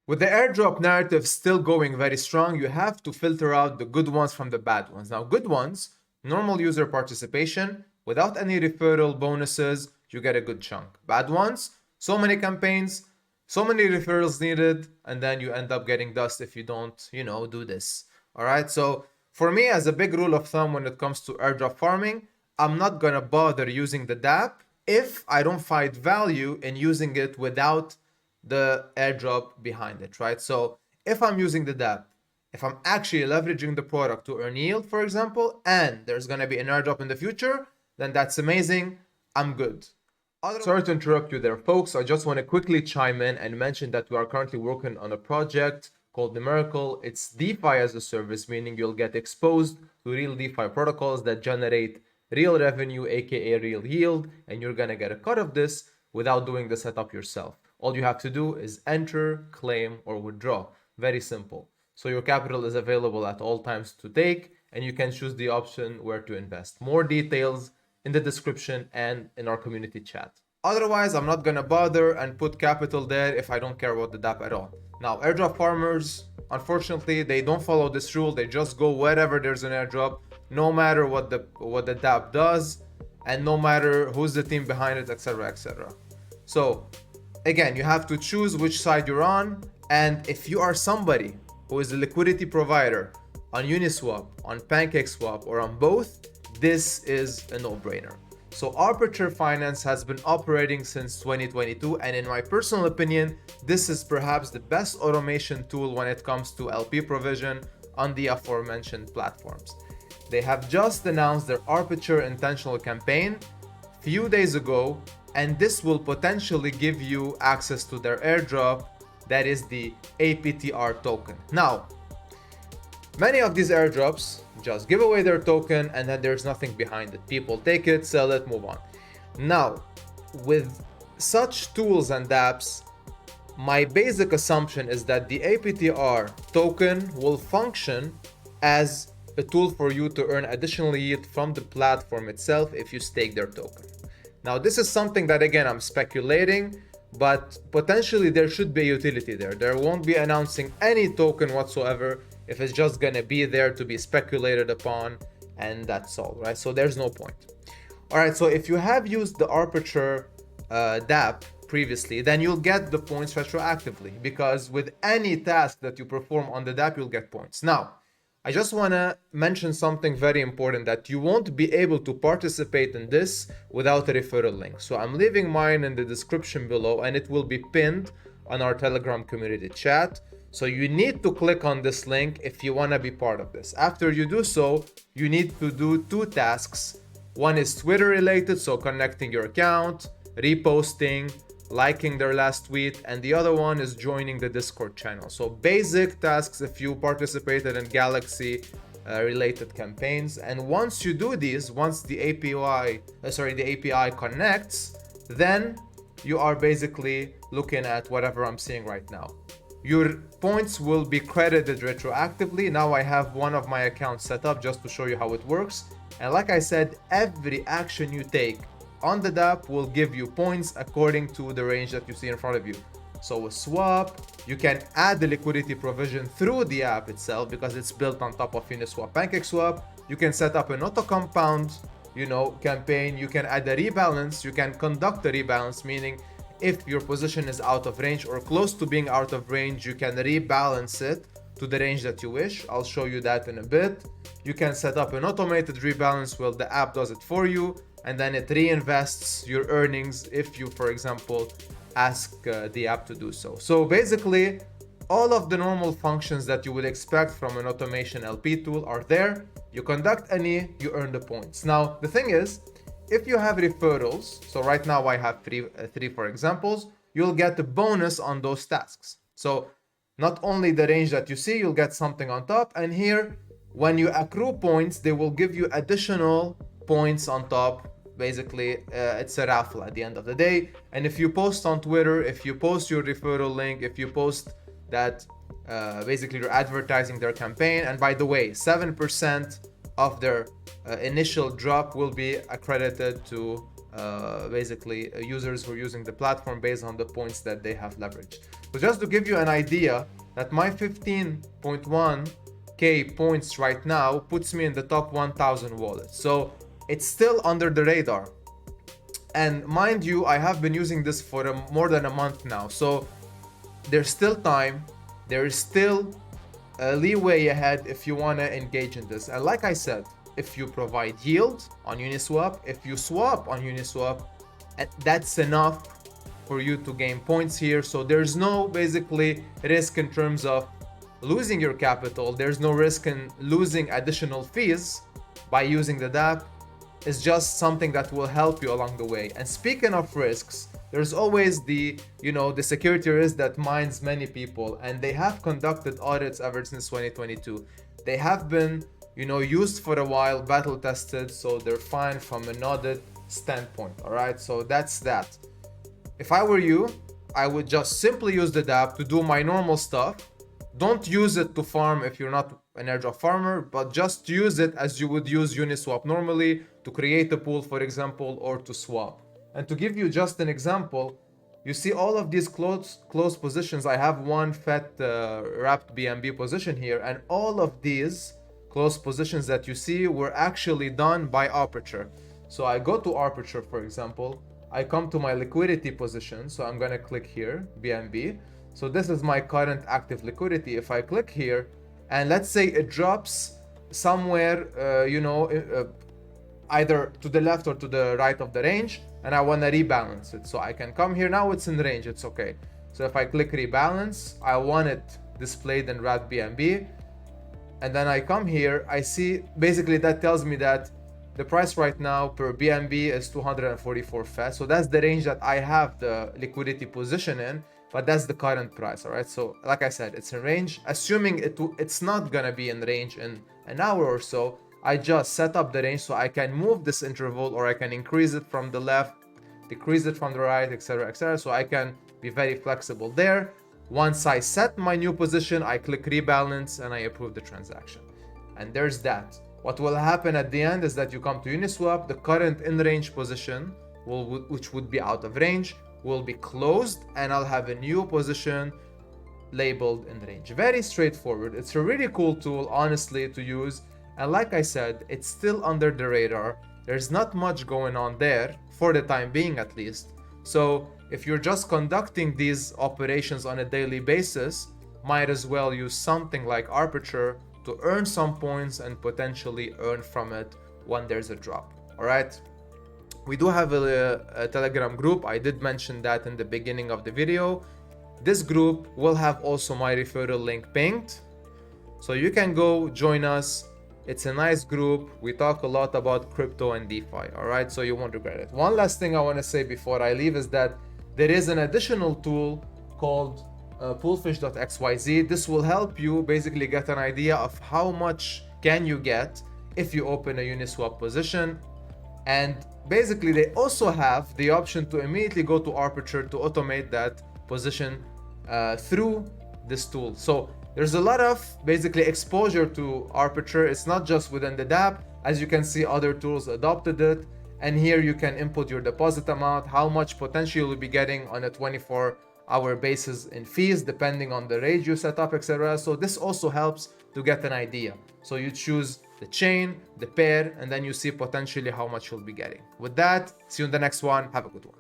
With the airdrop narrative still going very strong, you have to filter out the good ones from the bad ones. Now, good ones, normal user participation, without any referral bonuses, you get a good chunk. Bad ones, so many campaigns, so many referrals needed, and then you end up getting dust if you don't, do this. All right. So for me, as a big rule of thumb when it comes to airdrop farming, I'm not gonna bother using the DApp if I don't find value in using it without the airdrop behind it, right? So if I'm using the DApp, if I'm actually leveraging the product to earn yield, for example, and there's gonna be an airdrop in the future, then that's amazing. I'm good. Sorry to interrupt you there, folks. I just want to quickly chime in and mention that we are currently working on a project called Numerical. It's DeFi as a service, meaning you'll get exposed to real DeFi protocols that generate real revenue, aka real yield, and you're gonna get a cut of this without doing the setup yourself. All you have to do is enter, claim, or withdraw. Very simple. So your capital is available at all times to take, and you can choose the option where to invest. More details in the description and in our community chat. Otherwise, I'm not gonna bother and put capital there if I don't care about the DApp at all. Now, airdrop farmers, unfortunately, they don't follow this rule. They just go wherever there's an airdrop, no matter what the DApp does, and no matter who's the team behind it, etc., etc. So again, you have to choose which side you're on, and if you are somebody who is a liquidity provider on UNISWAP, on PancakeSwap, or on both, this is a no-brainer. So Aperture Finance has been operating since 2022, and in my personal opinion, this is perhaps the best automation tool when it comes to LP provision on the aforementioned platforms. They have just announced their Aperture intentional campaign few days ago, and this will potentially give you access to their airdrop, that is the APTR token. Now, many of these airdrops just give away their token and then there's nothing behind it. People take it, sell it, move on. Now, with such tools and dApps, my basic assumption is that the APTR token will function as a tool for you to earn additional yield from the platform itself if you stake their token. Now, this is something that, again, I'm speculating, but potentially there should be utility there. There won't be announcing any token whatsoever if it's just gonna be there to be speculated upon, and that's all, right? So there's no point. All right, so if you have used the Aperture dApp previously, then you'll get the points retroactively, because with any task that you perform on the dApp, you'll get points. Now, I just wanna mention something very important, that you won't be able to participate in this without a referral link. So I'm leaving mine in the description below, and it will be pinned on our Telegram community chat. So you need to click on this link if you want to be part of this. After you do so, you need to do two tasks. One is Twitter related, so connecting your account, reposting, liking their last tweet, and the other one is joining the Discord channel. So basic tasks if you participated in Galaxy related campaigns. And once you do these, once the API connects, then you are basically looking at whatever I'm seeing right now. Your points will be credited retroactively. Now I have one of my accounts set up just to show you how it works. And like I said, every action you take on the dApp will give you points according to the range that you see in front of you. So with Swap, you can add the liquidity provision through the app itself because it's built on top of UNISWAP PancakeSwap. You can set up an auto compound, campaign. You can add a rebalance. You can conduct a rebalance, meaning if your position is out of range or close to being out of range, you can rebalance it to the range that you wish. I'll show you that in a bit. You can set up an automated rebalance where the app does it for you, and then it reinvests your earnings if you, for example, ask the app to do so. So basically, all of the normal functions that you would expect from an automation LP tool are there. You conduct any, you earn the points. Now, the thing is, if you have referrals, so right now I have three for examples, you'll get a bonus on those tasks. So not only the range that you see, you'll get something on top. And here, when you accrue points, they will give you additional points on top. Basically, it's a raffle at the end of the day. And if you post on Twitter, if you post your referral link, if you post that basically you're advertising their campaign, and by the way, 7% of their initial drop will be accredited to basically users who are using the platform based on the points that they have leveraged. So just to give you an idea that my 15.1k points right now puts me in the top 1000 wallets. So it's still under the radar. And mind you, I have been using this for more than a month now. So there's still time. There is still a leeway ahead if you want to engage in this. And like I said, if you provide yield on Uniswap, if you swap on Uniswap, that's enough for you to gain points here. So there's no basically risk in terms of losing your capital. There's no risk in losing additional fees by using the dApp. It's just something that will help you along the way. And speaking of risks, there's always the security risk that minds many people, and they have conducted audits ever since 2022. They have been, used for a while, battle tested, so they're fine from an audit standpoint. All right, so that's that. If I were you, I would just simply use the dApp to do my normal stuff. Don't use it to farm if you're not an airdrop farmer, but just use it as you would use Uniswap normally, to create a pool, for example, or to swap. And to give you just an example, you see all of these close positions. I have one fat wrapped BNB position here, and all of these close positions that you see were actually done by Aperture. So I go to Aperture, for example, I come to my liquidity position, so I'm going to click here, BNB. So this is my current active liquidity. If I click here, and let's say it drops somewhere, either to the left or to the right of the range, and I want to rebalance it. So I can come here, now it's in range, it's okay. So if I click rebalance, I want it displayed in red BNB. And then I come here, I see, basically that tells me that the price right now per BNB is 244 FET. So that's the range that I have the liquidity position in, but that's the current price. All right, so like I said, it's in range. Assuming it's not gonna be in range in an hour or so, I just set up the range so I can move this interval, or I can increase it from the left, decrease it from the right, etc., etc. So I can be very flexible there. Once I set my new position, I click rebalance and I approve the transaction. And there's that. What will happen at the end is that you come to Uniswap, the current in range position, which would be out of range, will be closed, and I'll have a new position labeled in range. Very straightforward. It's a really cool tool, honestly, to use. And like I said, it's still under the radar. There's not much going on there, for the time being at least. So if you're just conducting these operations on a daily basis, might as well use something like Aperture to earn some points and potentially earn from it when there's a drop. All right. We do have a Telegram group. I did mention that in the beginning of the video. This group will have also my referral link pinged, so you can go join us. It's a nice group. We talk a lot about crypto and DeFi. All right, so you won't regret it. One last thing I want to say before I leave is that there is an additional tool called poolfish.xyz. This will help you basically get an idea of how much can you get if you open a Uniswap position. And basically they also have the option to immediately go to Aperture to automate that position through this tool. So there's a lot of basically exposure to Aperture. It's not just within the dApp. As you can see, other tools adopted it. And here you can input your deposit amount, how much potential you'll be getting on a 24-hour basis in fees, depending on the rate you set up, etc. So this also helps to get an idea. So you choose the chain, the pair, and then you see potentially how much you'll be getting. With that, see you in the next one. Have a good one.